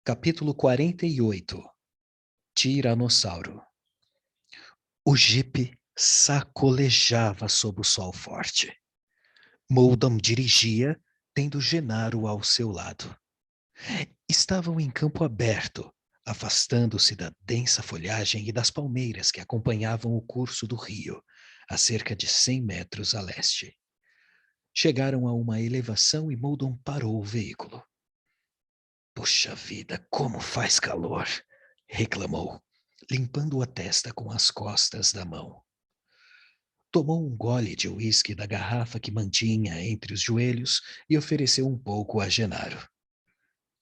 Capítulo 48. Tiranossauro. O jipe sacolejava sob o sol forte. Moldam dirigia, tendo Genaro ao seu lado. Estavam em campo aberto, afastando-se da densa folhagem e das palmeiras que acompanhavam o curso do rio, a cerca de 100 metros a leste. Chegaram a uma elevação e Moldam parou o veículo. Puxa vida, como faz calor! Reclamou, limpando a testa com as costas da mão. Tomou um gole de uísque da garrafa que mantinha entre os joelhos e ofereceu um pouco a Genaro.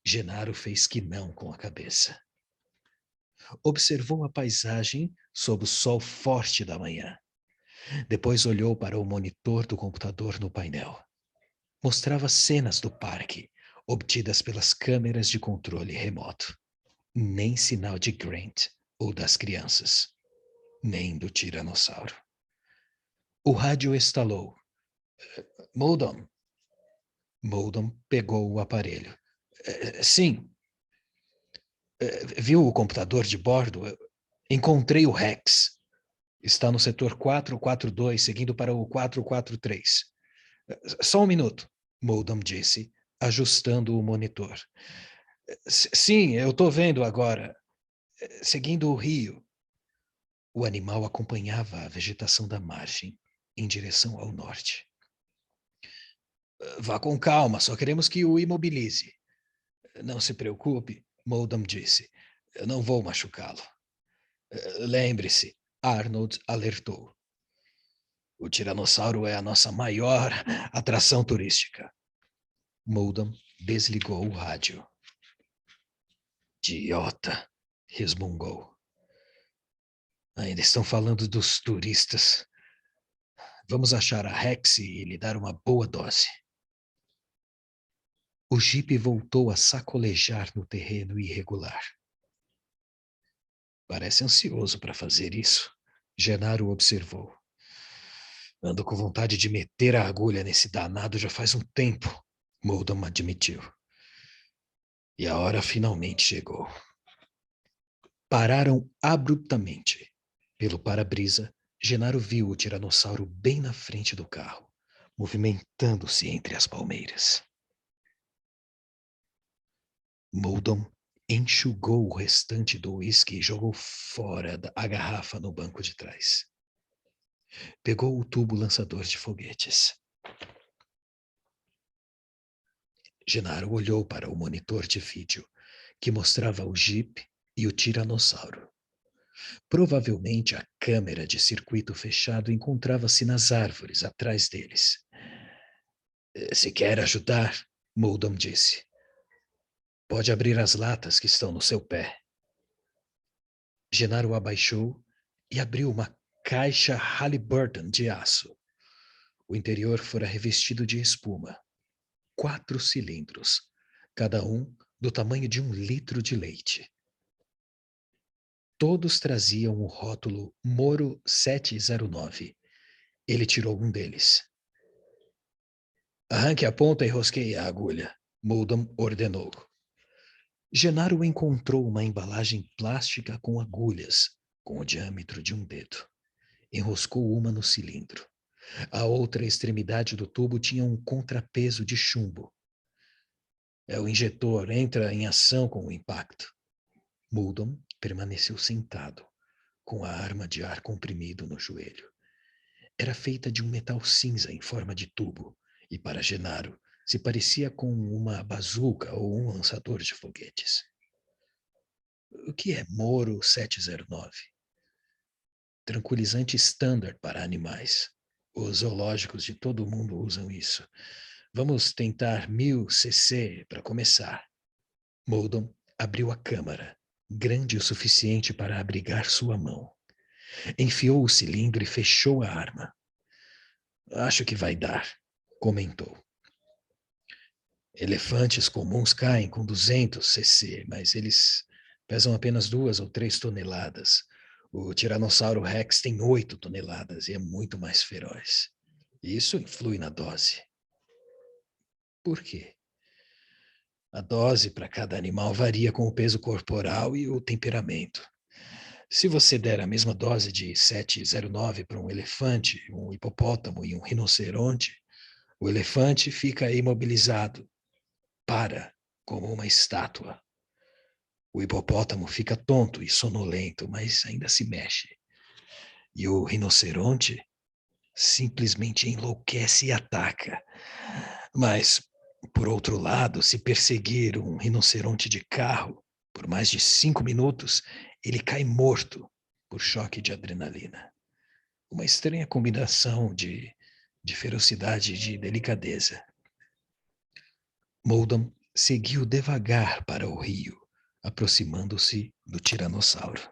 Genaro fez que não com a cabeça. Observou a paisagem sob o sol forte da manhã. Depois olhou para o monitor do computador no painel. Mostrava cenas do parque, obtidas pelas câmeras de controle remoto. Nem sinal de Grant ou das crianças, nem do tiranossauro. O rádio estalou. Moldam. Moldam pegou o aparelho. Sim. Viu o computador de bordo? Encontrei o Rex. Está no setor 442, seguindo para o 443. Só um minuto, Moldam disse, ajustando o monitor. Sim, eu estou vendo agora. Seguindo o rio. O animal acompanhava a vegetação da margem, em direção ao norte. Vá com calma, só queremos que o imobilize. Não se preocupe, Moldam disse. Eu não vou machucá-lo. Lembre-se, Arnold alertou. O tiranossauro é a nossa maior atração turística. Moldam desligou o rádio. Idiota, resmungou. Ainda estão falando dos turistas. Vamos achar a Rex e lhe dar uma boa dose. O jipe voltou a sacolejar no terreno irregular. Parece ansioso para fazer isso, Genaro observou. Ando com vontade de meter a agulha nesse danado já faz um tempo, Moldam admitiu. E a hora finalmente chegou. Pararam abruptamente. Pelo para-brisa, Genaro viu o tiranossauro bem na frente do carro, movimentando-se entre as palmeiras. Moldam enxugou o restante do uísque e jogou fora a garrafa no banco de trás. Pegou o tubo lançador de foguetes. Genaro olhou para o monitor de vídeo, que mostrava o jipe e o tiranossauro. Provavelmente a câmera de circuito fechado encontrava-se nas árvores atrás deles. Se quer ajudar, Moldam disse. Pode abrir as latas que estão no seu pé. Genaro abaixou e abriu uma caixa Halliburton de aço. O interior fora revestido de espuma. 4 cilindros, cada um do tamanho de 1 litro de leite. Todos traziam o rótulo Moro 709. Ele tirou um deles. Arranque a ponta e rosqueie a agulha, Moldam ordenou. Genaro encontrou uma embalagem plástica com agulhas, com o diâmetro de um dedo. Enroscou uma no cilindro. A outra extremidade do tubo tinha um contrapeso de chumbo. O injetor entra em ação com o impacto. Moldam permaneceu sentado, com a arma de ar comprimido no joelho. Era feita de um metal cinza em forma de tubo, e para Genaro se parecia com uma bazuca ou um lançador de foguetes. O que é Moro 709? Tranquilizante standard para animais. Os zoológicos de todo o mundo usam isso. Vamos tentar 1000 cc para começar. Moldam abriu a câmara, grande o suficiente para abrigar sua mão. Enfiou o cilindro e fechou a arma. Acho que vai dar, comentou. Elefantes comuns caem com 200 cc, mas eles pesam apenas 2 ou 3 toneladas. O Tiranossauro Rex tem 8 toneladas e é muito mais feroz. Isso influi na dose. Por quê? A dose para cada animal varia com o peso corporal e o temperamento. Se você der a mesma dose de 7,09 para um elefante, um hipopótamo e um rinoceronte, o elefante fica imobilizado, para, como uma estátua. O hipopótamo fica tonto e sonolento, mas ainda se mexe. E o rinoceronte simplesmente enlouquece e ataca. Mas, por outro lado, se perseguir um rinoceronte de carro por mais de 5 minutos, ele cai morto por choque de adrenalina. Uma estranha combinação de ferocidade e de delicadeza. Moldam seguiu devagar para o rio, aproximando-se do tiranossauro.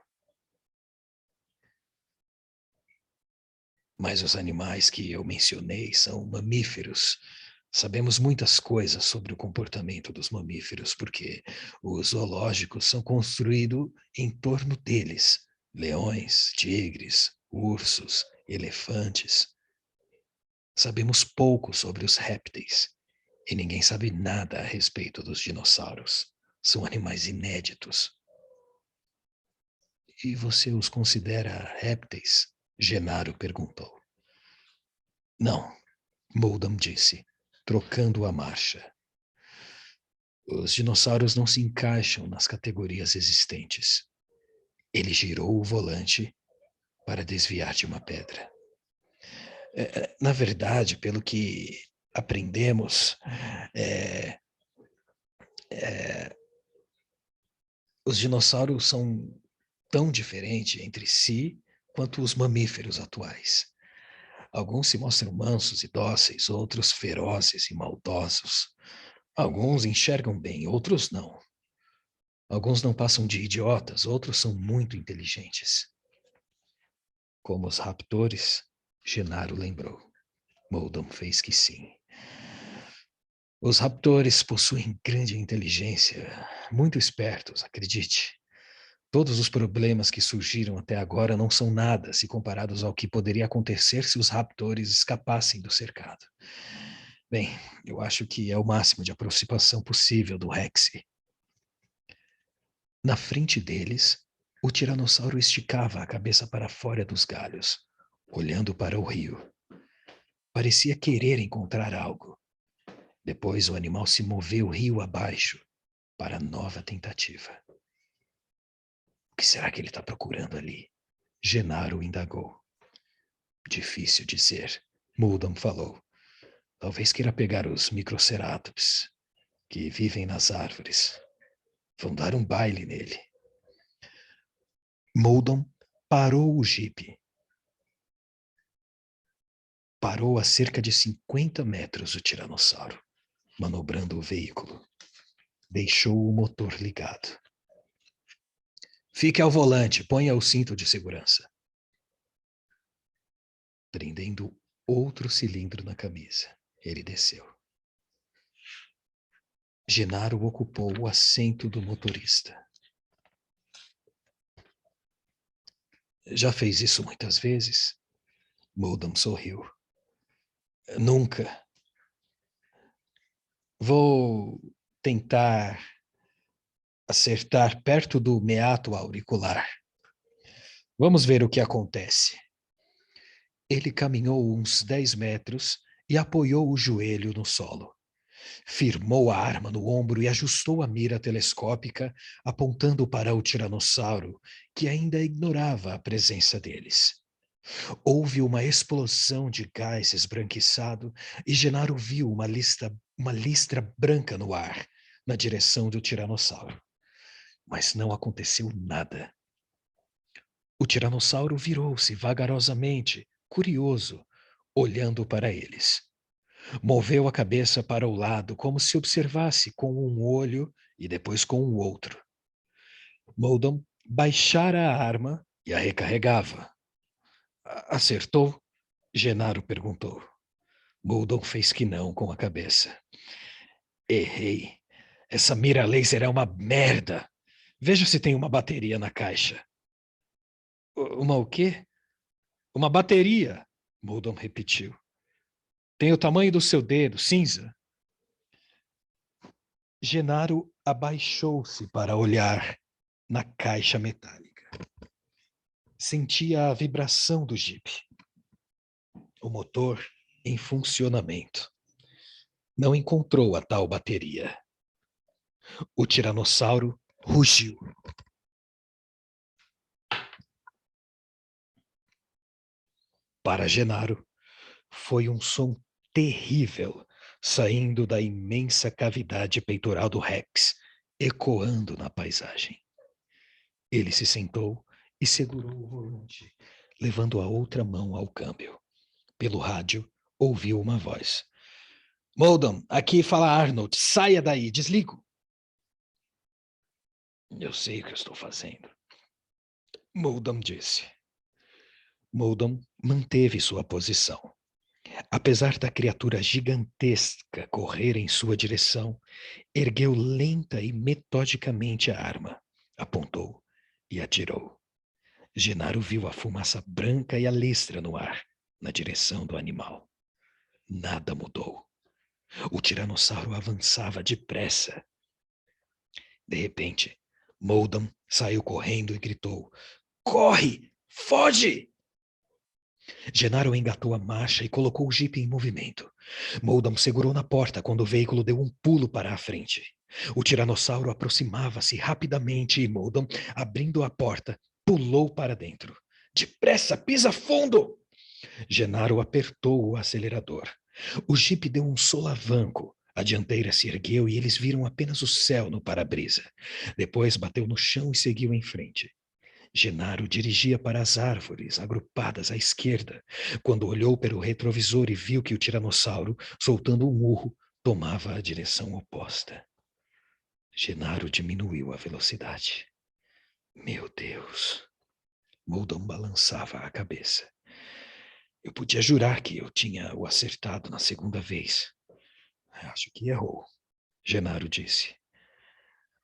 Mas os animais que eu mencionei são mamíferos. Sabemos muitas coisas sobre o comportamento dos mamíferos, porque os zoológicos são construídos em torno deles. Leões, tigres, ursos, elefantes. Sabemos pouco sobre os répteis, e ninguém sabe nada a respeito dos dinossauros. São animais inéditos. E você os considera répteis? Genaro perguntou. Não, Moldam disse, trocando a marcha. Os dinossauros não se encaixam nas categorias existentes. Ele girou o volante para desviar de uma pedra. Na verdade, pelo que aprendemos, os dinossauros são tão diferentes entre si quanto os mamíferos atuais. Alguns se mostram mansos e dóceis, outros ferozes e maldosos. Alguns enxergam bem, outros não. Alguns não passam de idiotas, outros são muito inteligentes. Como os raptores, Genaro lembrou. Moldam fez que sim. Os raptores possuem grande inteligência, muito espertos, acredite. Todos os problemas que surgiram até agora não são nada se comparados ao que poderia acontecer se os raptores escapassem do cercado. Bem, eu acho que é o máximo de aproximação possível do Rex. Na frente deles, o tiranossauro esticava a cabeça para fora dos galhos, olhando para o rio. Parecia querer encontrar algo. Depois o animal se moveu rio abaixo para nova tentativa. O que será que ele está procurando ali? Genaro indagou. Difícil dizer, Moldam falou. Talvez queira pegar os microceratops, que vivem nas árvores. Vão dar um baile nele. Moldam parou o jipe. Parou a cerca de 50 metros o tiranossauro, manobrando o veículo. Deixou o motor ligado. Fique ao volante, ponha o cinto de segurança. Prendendo outro cilindro na camisa, ele desceu. Genaro ocupou o assento do motorista. Já fez isso muitas vezes? Moldam sorriu. Nunca. Vou tentar acertar perto do meato auricular. Vamos ver o que acontece. Ele caminhou uns 10 metros e apoiou o joelho no solo. Firmou a arma no ombro e ajustou a mira telescópica, apontando para o tiranossauro, que ainda ignorava a presença deles. Houve uma explosão de gás esbranquiçado e Genaro viu uma listra branca no ar, na direção do tiranossauro. Mas não aconteceu nada. O tiranossauro virou-se vagarosamente, curioso, olhando para eles. Moveu a cabeça para o lado, como se observasse com um olho e depois com o outro. Moldam baixara a arma e a recarregava. Acertou? Genaro perguntou. Moldam fez que não com a cabeça. Errei. Essa mira laser é uma merda. Veja se tem uma bateria na caixa. Uma o quê? Uma bateria, Moldam repetiu. Tem o tamanho do seu dedo, cinza. Genaro abaixou-se para olhar na caixa metálica. Sentia a vibração do jipe. O motor em funcionamento. Não encontrou a tal bateria. O tiranossauro rugiu. Para Genaro, foi um som terrível saindo da imensa cavidade peitoral do Rex, ecoando na paisagem. Ele se sentou e segurou o volante, levando a outra mão ao câmbio. Pelo rádio, ouviu uma voz. Moldon, aqui fala Arnold. Saia daí, desligo. Eu sei o que eu estou fazendo. Moldon disse. Moldon manteve sua posição. Apesar da criatura gigantesca correr em sua direção, ergueu lenta e metodicamente a arma, apontou e atirou. Genaro viu a fumaça branca e a listra no ar, na direção do animal. Nada mudou. O tiranossauro avançava depressa. De repente, Moldon saiu correndo e gritou: Corre! Foge! Genaro engatou a marcha e colocou o jipe em movimento. Moldon segurou na porta quando o veículo deu um pulo para a frente. O tiranossauro aproximava-se rapidamente e Moldon, abrindo a porta, pulou para dentro. Depressa, pisa fundo! Genaro apertou o acelerador. O jipe deu um solavanco. A dianteira se ergueu e eles viram apenas o céu no para-brisa. Depois bateu no chão e seguiu em frente. Genaro dirigia para as árvores, agrupadas à esquerda, quando olhou pelo retrovisor e viu que o tiranossauro, soltando um urro, tomava a direção oposta. Genaro diminuiu a velocidade. Meu Deus! Moldon balançava a cabeça. Eu podia jurar que eu tinha o acertado na segunda vez. Acho que errou, Genaro disse.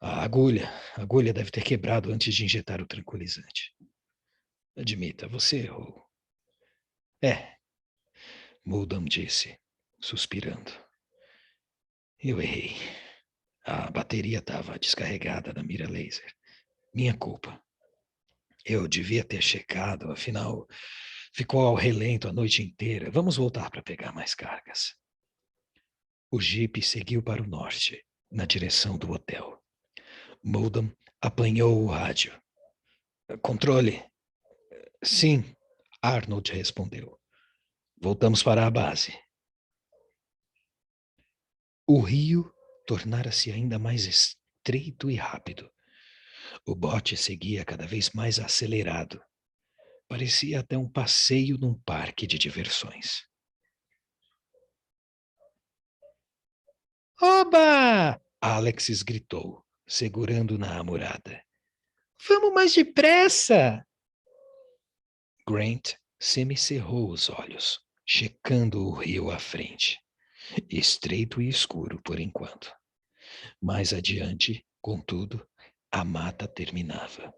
A agulha deve ter quebrado antes de injetar o tranquilizante. Admita, você errou. É, Moldon disse, suspirando. Eu errei. A bateria estava descarregada da mira laser. Minha culpa. Eu devia ter checado, afinal, ficou ao relento a noite inteira. Vamos voltar para pegar mais cargas. O jipe seguiu para o norte, na direção do hotel. Moldon apanhou o rádio. Controle. Sim, Arnold respondeu. Voltamos para a base. O rio tornara-se ainda mais estreito e rápido. O bote seguia cada vez mais acelerado. Parecia até um passeio num parque de diversões. Oba! Alexis gritou, segurando na amurada. Vamos mais depressa! Grant semicerrou os olhos, checando o rio à frente. Estreito e escuro por enquanto. Mais adiante, contudo, a mata terminava.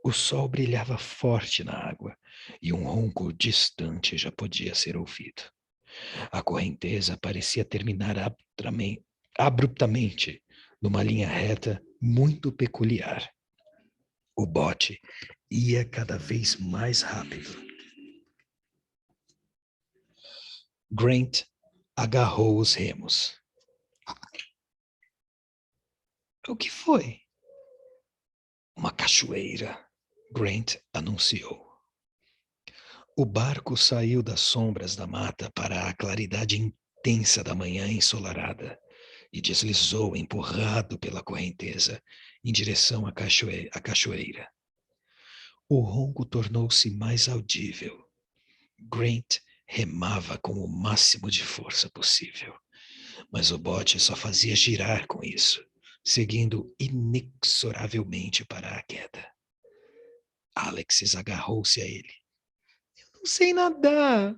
O sol brilhava forte na água e um ronco distante já podia ser ouvido. A correnteza parecia terminar abruptamente, numa linha reta muito peculiar. O bote ia cada vez mais rápido. Grant agarrou os remos. O que foi? Uma cachoeira, Grant anunciou. O barco saiu das sombras da mata para a claridade intensa da manhã ensolarada e deslizou empurrado pela correnteza em direção à cachoeira. O ronco tornou-se mais audível. Grant remava com o máximo de força possível, mas o bote só fazia girar com isso, seguindo inexoravelmente para a queda. Alexis agarrou-se a ele. Eu não sei nadar.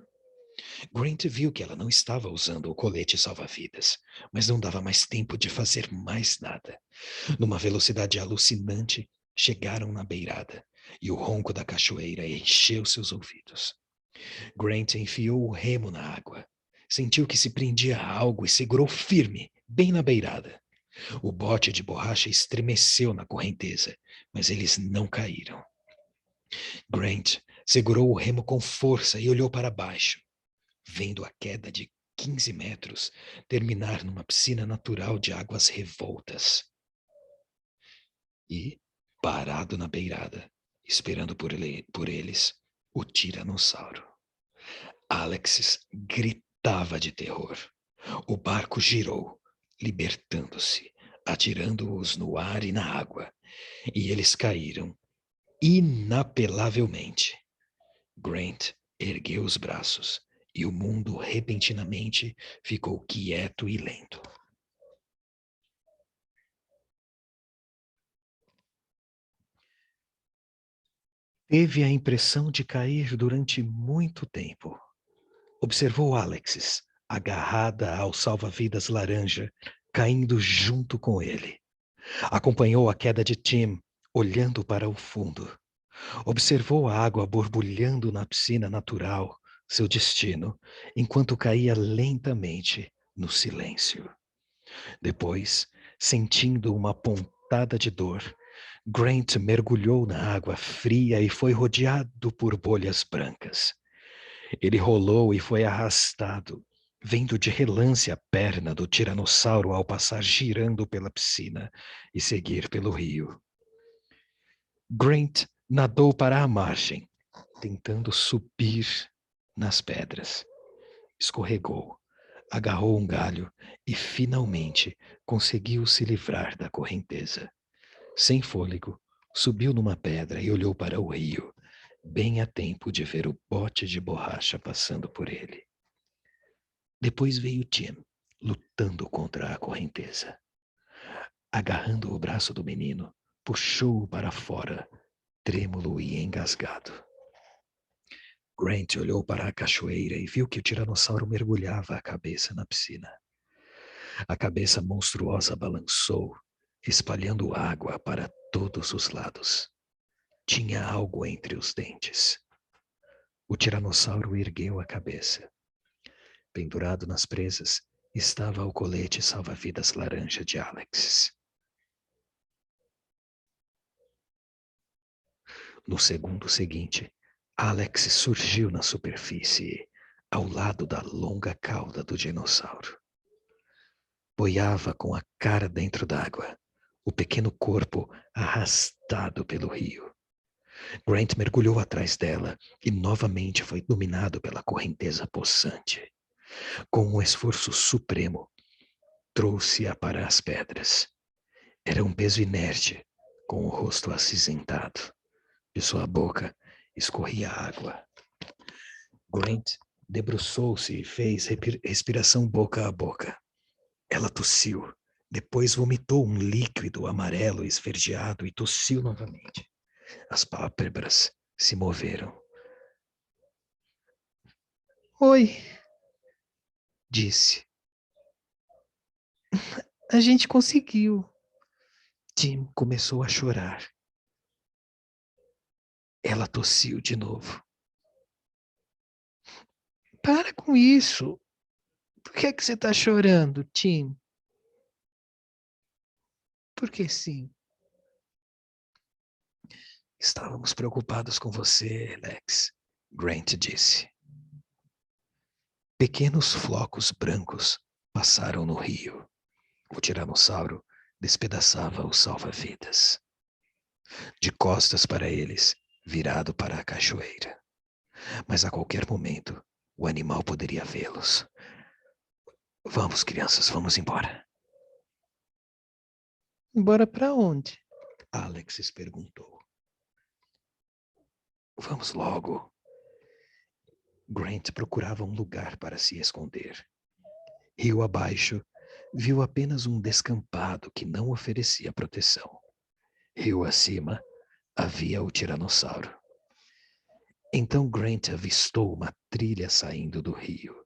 Grant viu que ela não estava usando o colete salva-vidas, mas não dava mais tempo de fazer mais nada. Numa velocidade alucinante, chegaram na beirada, e o ronco da cachoeira encheu seus ouvidos. Grant enfiou o remo na água. Sentiu que se prendia a algo e segurou firme, bem na beirada. O bote de borracha estremeceu na correnteza, mas eles não caíram. Grant segurou o remo com força e olhou para baixo, vendo a queda de 15 metros terminar numa piscina natural de águas revoltas. E, parado na beirada, esperando por eles, o tiranossauro. Alexis gritava de terror. O barco girou, libertando-se, atirando-os no ar e na água, e eles caíram inapelavelmente. Grant ergueu os braços e o mundo repentinamente ficou quieto e lento. Teve a impressão de cair durante muito tempo. Observou Alexis, agarrada ao salva-vidas laranja, caindo junto com ele. Acompanhou a queda de Tim, olhando para o fundo. Observou a água borbulhando na piscina natural, seu destino, enquanto caía lentamente no silêncio. Depois, sentindo uma pontada de dor, Grant mergulhou na água fria e foi rodeado por bolhas brancas. Ele rolou e foi arrastado, vendo de relance a perna do tiranossauro ao passar girando pela piscina e seguir pelo rio. Grant nadou para a margem, tentando subir nas pedras. Escorregou, agarrou um galho e finalmente conseguiu se livrar da correnteza. Sem fôlego, subiu numa pedra e olhou para o rio, bem a tempo de ver o bote de borracha passando por ele. Depois veio Tim, lutando contra a correnteza. Agarrando o braço do menino, puxou-o para fora, trêmulo e engasgado. Grant olhou para a cachoeira e viu que o tiranossauro mergulhava a cabeça na piscina. A cabeça monstruosa balançou, espalhando água para todos os lados. Tinha algo entre os dentes. O tiranossauro ergueu a cabeça. Pendurado nas presas, estava o colete salva-vidas laranja de Alex. No segundo seguinte, Alex surgiu na superfície, ao lado da longa cauda do dinossauro. Boiava com a cara dentro d'água, o pequeno corpo arrastado pelo rio. Grant mergulhou atrás dela e novamente foi dominado pela correnteza possante. Com um esforço supremo, trouxe-a para as pedras. Era um peso inerte, com o rosto acinzentado. De sua boca escorria água. Grant debruçou-se e fez respiração boca a boca. Ela tossiu, depois vomitou um líquido amarelo esverdeado e tossiu novamente. As pálpebras se moveram. Oi, disse. A gente conseguiu. Tim começou a chorar. Ela tossiu de novo. Para com isso. Por que é que você está chorando, Tim? Porque sim. Estávamos preocupados com você, Lex, Grant disse. Pequenos flocos brancos passaram no rio. O tiranossauro despedaçava o salva-vidas. De costas para eles, virado para a cachoeira. Mas a qualquer momento, o animal poderia vê-los. Vamos, crianças, vamos embora. Embora para onde? Alex perguntou. Vamos logo. Grant procurava um lugar para se esconder. Rio abaixo, viu apenas um descampado que não oferecia proteção. Rio acima, havia o tiranossauro. Então Grant avistou uma trilha saindo do rio.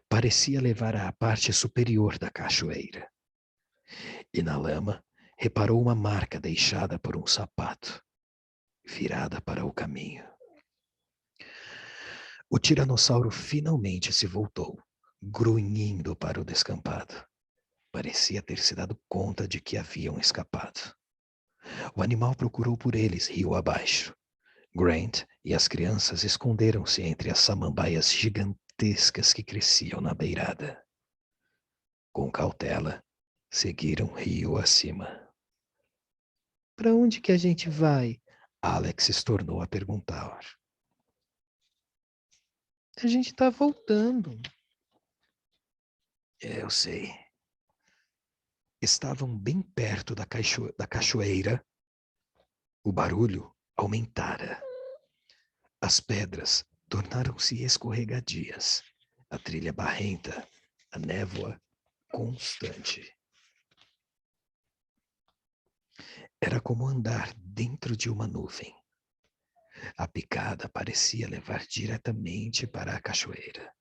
Parecia levar à parte superior da cachoeira. E na lama, reparou uma marca deixada por um sapato, virada para o caminho. O tiranossauro finalmente se voltou, grunhindo para o descampado. parecia ter se dado conta de que haviam escapado. O animal procurou por eles rio abaixo. Grant e as crianças esconderam-se entre as samambaias gigantescas que cresciam na beirada. Com cautela, seguiram rio acima. Para onde que a gente vai? Alex se tornou a perguntar. A gente está voltando. Eu sei. Estavam bem perto da cachoeira. O barulho aumentara. As pedras tornaram-se escorregadias. A trilha barrenta, a névoa constante. Era como andar dentro de uma nuvem. A picada parecia levar diretamente para a cachoeira.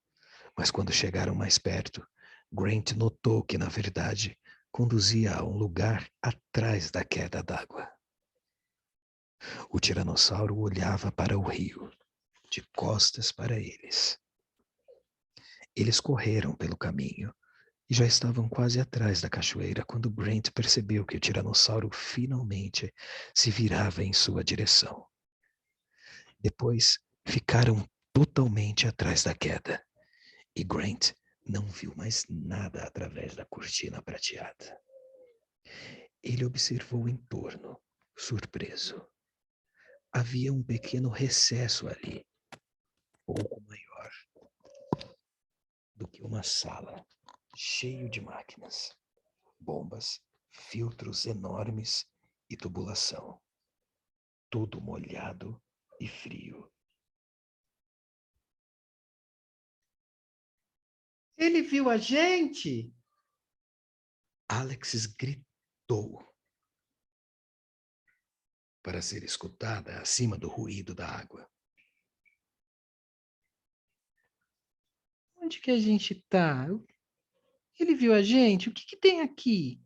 Mas quando chegaram mais perto, Grant notou que, na verdade, conduzia a um lugar atrás da queda d'água. O tiranossauro olhava para o rio, de costas para eles. Eles correram pelo caminho e já estavam quase atrás da cachoeira quando Grant percebeu que o tiranossauro finalmente se virava em sua direção. Depois, ficaram totalmente atrás da queda e Grant não viu mais nada através da cortina prateada. Ele observou em torno, surpreso. Havia um pequeno recesso ali, pouco maior do que uma sala, cheio de máquinas, bombas, filtros enormes e tubulação. Tudo molhado e frio. Ele viu a gente? Alex gritou para ser escutada acima do ruído da água. Onde que a gente está? Ele viu a gente? O que tem aqui?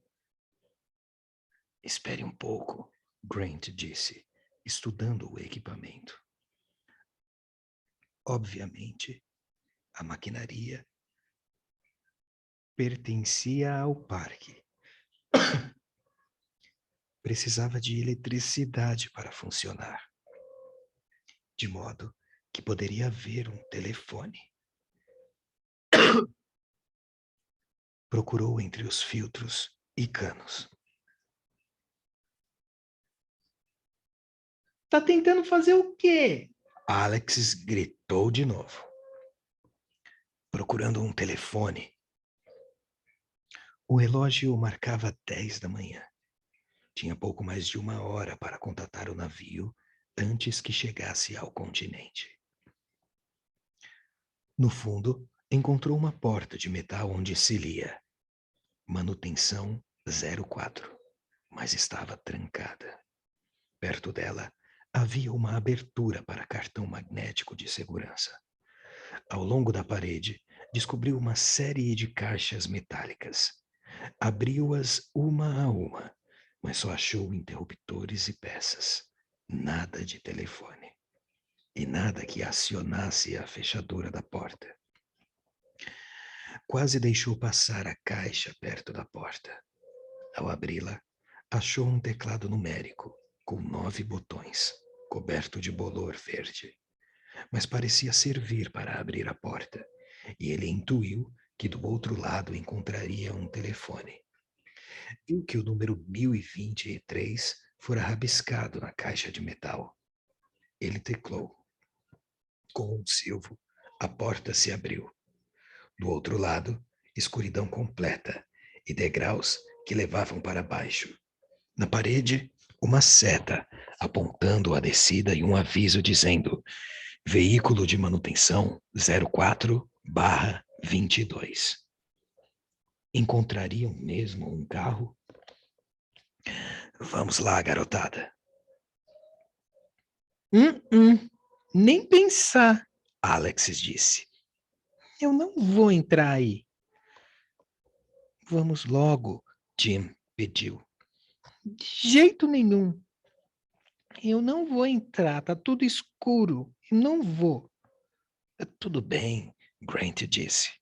Espere um pouco, Grant disse, estudando o equipamento. Obviamente, a maquinaria pertencia ao parque. Precisava de eletricidade para funcionar, de modo que poderia haver um telefone. Procurou entre os filtros e canos. Tá tentando fazer o quê? Alex gritou de novo, procurando um telefone. O relógio marcava 10 da manhã. Tinha pouco mais de 1 hora para contatar o navio antes que chegasse ao continente. No fundo, encontrou uma porta de metal onde se lia Manutenção 04, mas estava trancada. Perto dela, havia uma abertura para cartão magnético de segurança. Ao longo da parede, descobriu uma série de caixas metálicas. Abriu-as uma a uma, mas só achou interruptores e peças. Nada de telefone. E nada que acionasse a fechadura da porta. Quase deixou passar a caixa perto da porta. Ao abri-la, achou um teclado numérico com 9 botões, coberto de bolor verde. Mas parecia servir para abrir a porta, e ele intuiu que do outro lado encontraria um telefone. Viu que o número 1023 fora rabiscado na caixa de metal. Ele teclou. Com um silvo, a porta se abriu. Do outro lado, escuridão completa e degraus que levavam para baixo. Na parede, uma seta apontando a descida e um aviso dizendo Veículo de manutenção 04/22. Encontrariam mesmo um carro? Vamos lá, garotada. Nem pensar. Alex disse. Eu não vou entrar aí. Vamos logo, Jim pediu. De jeito nenhum. Eu não vou entrar, tá tudo escuro. Eu não vou. Tudo bem, Grant disse.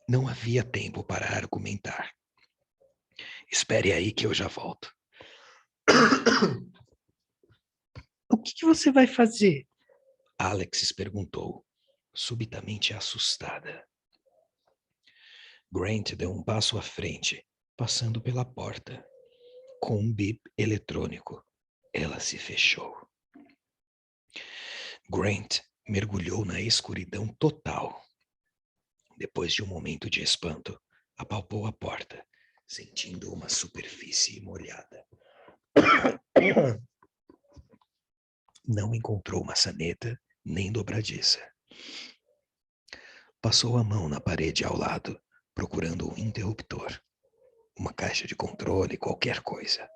Não havia tempo para argumentar. Espere aí que eu já volto. O que você vai fazer? Alex perguntou, subitamente assustada. Grant deu um passo à frente, passando pela porta. Com um bip eletrônico, ela se fechou. Grant mergulhou na escuridão total. Depois de um momento de espanto, apalpou a porta, sentindo uma superfície molhada. Não encontrou maçaneta nem dobradiça. Passou a mão na parede ao lado, procurando um interruptor, uma caixa de controle, qualquer coisa.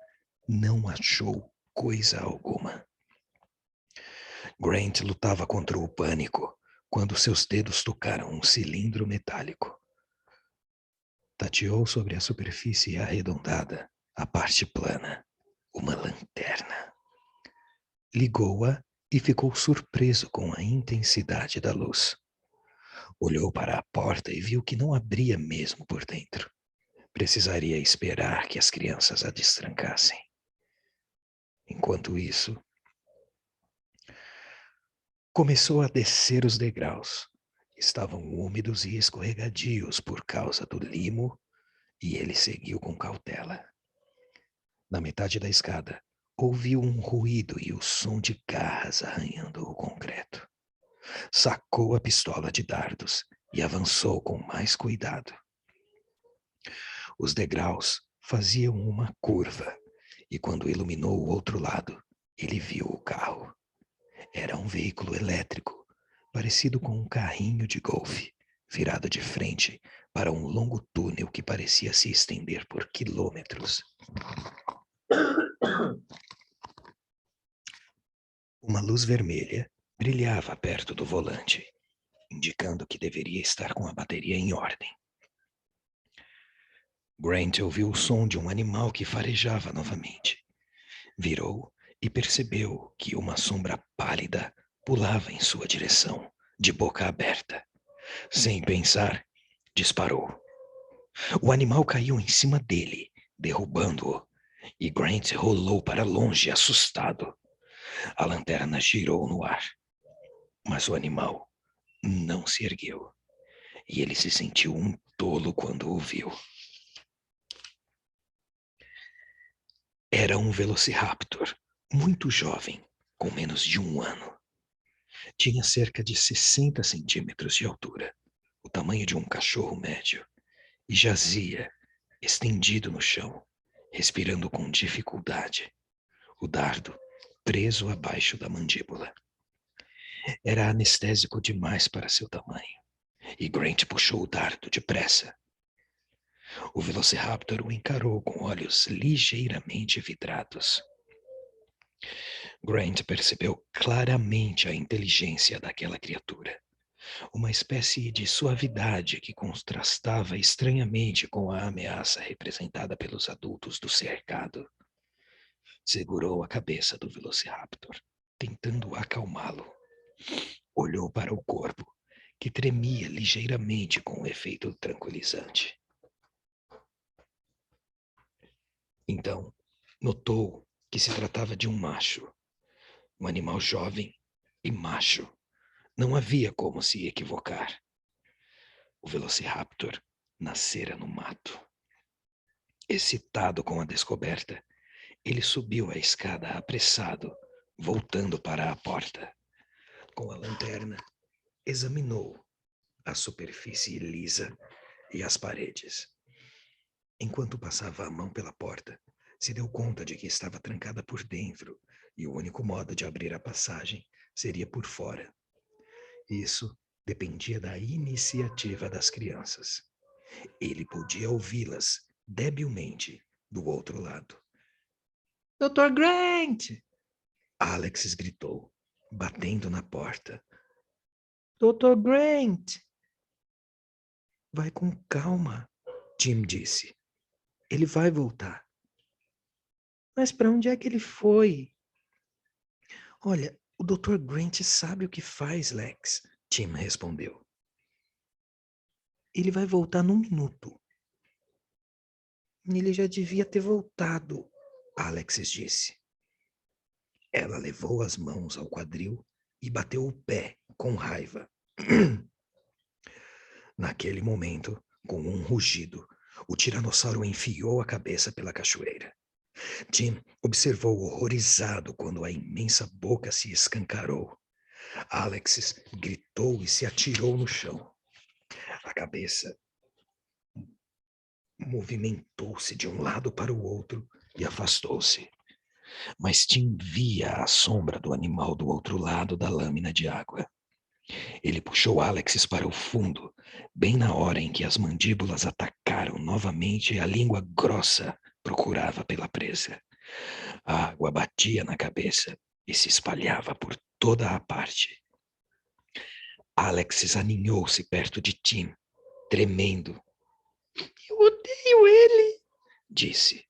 Não achou coisa alguma. Grant lutava contra o pânico quando seus dedos tocaram um cilindro metálico. Tateou sobre a superfície arredondada, a parte plana, uma lanterna. Ligou-a e ficou surpreso com a intensidade da luz. Olhou para a porta e viu que não abria mesmo por dentro. Precisaria esperar que as crianças a destrancassem. Enquanto isso, começou a descer os degraus. Estavam úmidos e escorregadios por causa do limo, e ele seguiu com cautela. Na metade da escada, ouviu um ruído e o som de garras arranhando o concreto. Sacou a pistola de dardos e avançou com mais cuidado. Os degraus faziam uma curva, e quando iluminou o outro lado, ele viu o carro. Era um veículo elétrico, parecido com um carrinho de golfe, virado de frente para um longo túnel que parecia se estender por quilômetros. Uma luz vermelha brilhava perto do volante, indicando que deveria estar com a bateria em ordem. Grant ouviu o som de um animal que farejava novamente. Virou e percebeu que uma sombra pálida pulava em sua direção, de boca aberta. Sem pensar, disparou. O animal caiu em cima dele, derrubando-o, e Grant rolou para longe, assustado. A lanterna girou no ar, mas o animal não se ergueu, e ele se sentiu um tolo quando o viu. Era um Velociraptor, muito jovem, com menos de 1 ano. Tinha cerca de 60 centímetros de altura, o tamanho de um cachorro médio, e jazia, estendido no chão, respirando com dificuldade, o dardo preso abaixo da mandíbula. Era anestésico demais para seu tamanho, e Grant puxou o dardo depressa. O Velociraptor o encarou com olhos ligeiramente vidrados. Grant percebeu claramente a inteligência daquela criatura. Uma espécie de suavidade que contrastava estranhamente com a ameaça representada pelos adultos do cercado. Segurou a cabeça do Velociraptor, tentando acalmá-lo. Olhou para o corpo, que tremia ligeiramente com o efeito tranquilizante. Então, notou que se tratava de um macho, um animal jovem e macho. Não havia como se equivocar. O Velociraptor nascera no mato. Excitado com a descoberta, ele subiu a escada apressado, voltando para a porta. Com a lanterna, examinou a superfície lisa e as paredes. Enquanto passava a mão pela porta, se deu conta de que estava trancada por dentro e o único modo de abrir a passagem seria por fora. Isso dependia da iniciativa das crianças. Ele podia ouvi-las debilmente do outro lado. Dr. Grant! Alex gritou, batendo na porta. Dr. Grant! Vai com calma, Jim disse. Ele vai voltar. Mas para onde é que ele foi? Olha, o Dr. Grant sabe o que faz, Lex, Jim respondeu. Ele vai voltar num minuto. Ele já devia ter voltado, Alexis disse. Ela levou as mãos ao quadril e bateu o pé com raiva. Naquele momento, com um rugido, o tiranossauro enfiou a cabeça pela cachoeira. Tim observou horrorizado quando a imensa boca se escancarou. Alexis gritou e se atirou no chão. A cabeça movimentou-se de um lado para o outro e afastou-se. Mas Tim via a sombra do animal do outro lado da lâmina de água. Ele puxou Alexis para o fundo, bem na hora em que as mandíbulas atacaram novamente e a língua grossa procurava pela presa. A água batia na cabeça e se espalhava por toda a parte. Alexis aninhou-se perto de Tim, tremendo. Eu odeio ele, disse.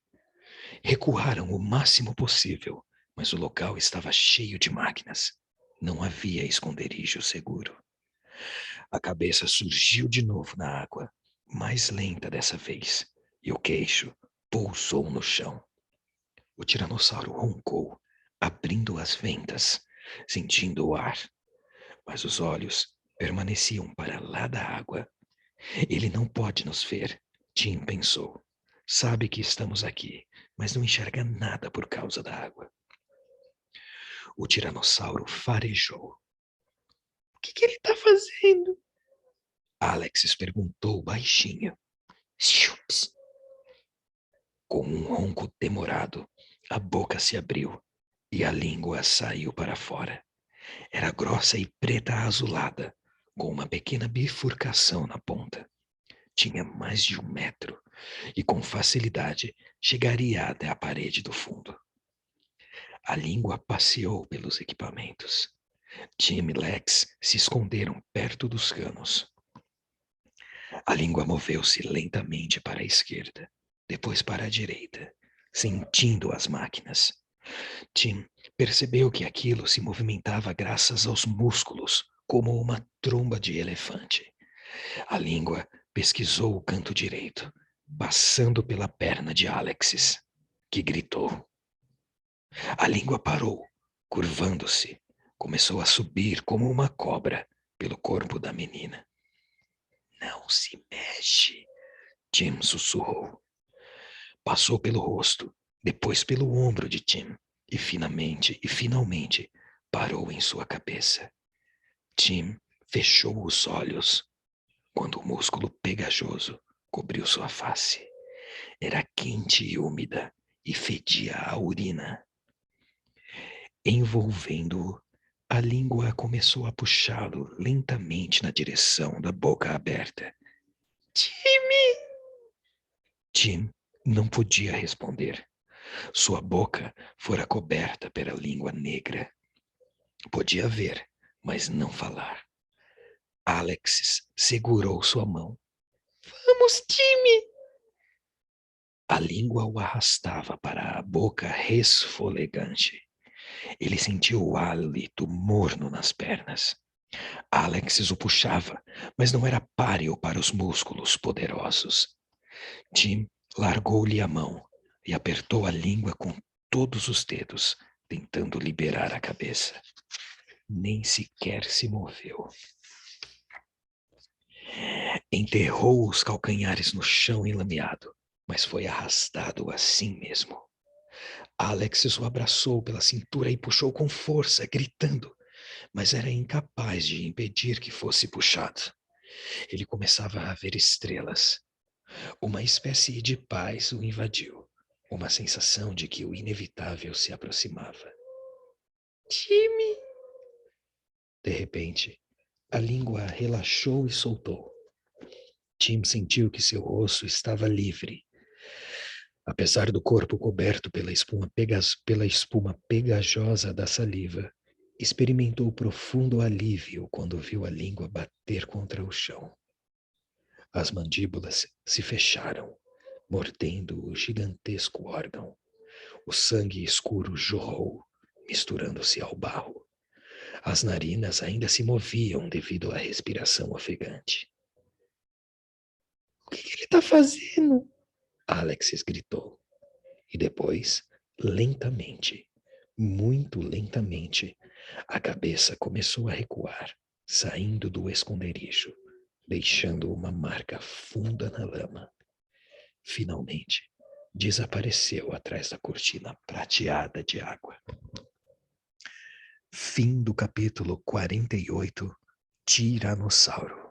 Recuaram o máximo possível, mas o local estava cheio de máquinas. Não havia esconderijo seguro. A cabeça surgiu de novo na água, mais lenta dessa vez, e o queixo pousou no chão. O tiranossauro roncou, abrindo as ventas, sentindo o ar, mas os olhos permaneciam para lá da água. Ele não pode nos ver, Tim pensou. Sabe que estamos aqui, mas não enxerga nada por causa da água. O tiranossauro farejou. O que ele está fazendo? Alexis perguntou baixinho. Chups. Com um ronco demorado, a boca se abriu e a língua saiu para fora. Era grossa e preta azulada, com uma pequena bifurcação na ponta. Tinha mais de 1 metro e com facilidade chegaria até a parede do fundo. A língua passeou pelos equipamentos. Tim e Lex se esconderam perto dos canos. A língua moveu-se lentamente para a esquerda, depois para a direita, sentindo as máquinas. Tim percebeu que aquilo se movimentava graças aos músculos, como uma tromba de elefante. A língua pesquisou o canto direito, passando pela perna de Alexis, que gritou. A língua parou, curvando-se. Começou a subir como uma cobra pelo corpo da menina. Não se mexe, Tim sussurrou. Passou pelo rosto, depois pelo ombro de Tim e finalmente parou em sua cabeça. Tim fechou os olhos quando o músculo pegajoso cobriu sua face. Era quente e úmida e fedia a urina. Envolvendo-o, a língua começou a puxá-lo lentamente na direção da boca aberta. Timmy! Tim não podia responder. Sua boca fora coberta pela língua negra. Podia ver, mas não falar. Alexis segurou sua mão. Vamos, Timmy! A língua o arrastava para a boca resfolegante. Ele sentiu o hálito morno nas pernas. Alexis o puxava, mas não era páreo para os músculos poderosos. Tim largou-lhe a mão e apertou a língua com todos os dedos, tentando liberar a cabeça. Nem sequer se moveu. Enterrou os calcanhares no chão enlameado, mas foi arrastado assim mesmo. Alexis o abraçou pela cintura e puxou com força, gritando, mas era incapaz de impedir que fosse puxado. Ele começava a ver estrelas. Uma espécie de paz o invadiu, uma sensação de que o inevitável se aproximava. Timmy! De repente, a língua relaxou e soltou. Tim sentiu que seu rosto estava livre. Apesar do corpo coberto pela espuma pegajosa da saliva, experimentou profundo alívio quando viu a língua bater contra o chão. As mandíbulas se fecharam, mordendo o gigantesco órgão. O sangue escuro jorrou, misturando-se ao barro. As narinas ainda se moviam devido à respiração ofegante. O que ele está fazendo? Alexis gritou. E depois, lentamente, muito lentamente, a cabeça começou a recuar, saindo do esconderijo, deixando uma marca funda na lama. Finalmente, desapareceu atrás da cortina prateada de água. Fim do capítulo 48, Tiranossauro.